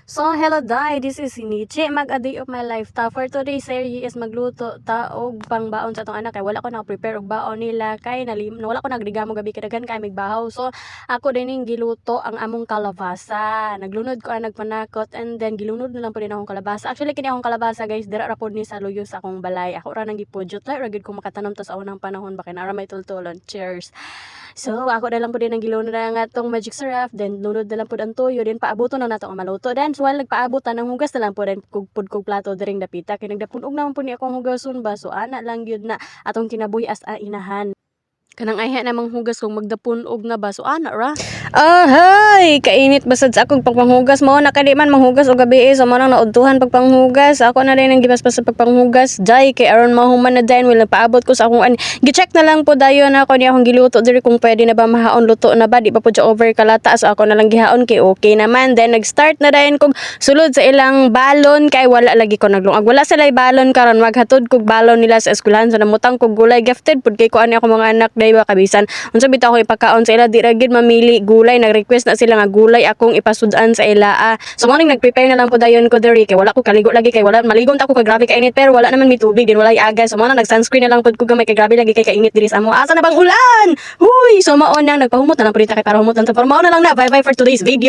So, hello day, this is Niche, mag a day of my life ta. For today's series is magluto ta og pangbaon sa atong anak kay wala ko na prepare og baon nila kay wala ko nagrigamo gabi kadagan kay migbahaw. So, ako din ning giluto ang among kalabasa. Naglunod ko ang nagpanakot and then gilunod na lang po din akong kalabasa. Actually kini akong kalabasa guys, dira ra pod ni sa luyo sa akong balay. Ako ra nang gipudyot like ra gid ko makatanom ta sa unang panahon ba kay nara may tultulon. Cheers. So, ako na lang po din ang gilunod na nga itong magic syrup, then lunod na lang po ang toyo, then paabuto na nato ang maluto. Then, while nagpaabot ng hugas na lang po rin kog plato diring dapita. Kaya nagdapunog naman po ni akong hugason ba, so ana lang yun na atong kinabuhi as a inahan. Kanang ayha namang hugas kung magdapunog na ba, so ana ra. Ahay, kainit basad sa akong pagpanghugas mo. Nakadi man manghugas og gabi so mo nang naudtuhan pagpanghugas. Ako na rin ang gibasbas sa pagpanghugas. Jay kay aron mahuman na dayon wala paabot ko sa akong gi-check na lang po dayon ako ni akong giluto diri kung pwede na ba mahaon luto na ba di pa po siya over kalata so ako na lang gihaon kay okay naman. Then nag-start na dayon kog sulod sa ilang balon kay wala lagi ko naglungag. Wala sila balon karon maghatod kog balon nila sa eskwelahan so namutang kog gulay gifted pud kay ko ani ako mga anak daywa kabisan. Unsa bitaw ko ipakaon sa ila di ra gid mamili gulay, nag-request na sila nga gulay akong ipasudan sa ila. So morning nag-prepare na lang po dayon ko diri kay wala ko kaligo lagi kay wala maligom ta ko kay grabe ka init pero wala naman mi tubig din wala agay. So mo nag-sunscreen na lang pud ko gamay kay grabe lagi kay kainit diri sa amo. Asa na bang ulan? Huy, so mao nang nagpahumot na lang pud ta kay para humot lang to. Pero mao na lang na. Bye bye for today's video.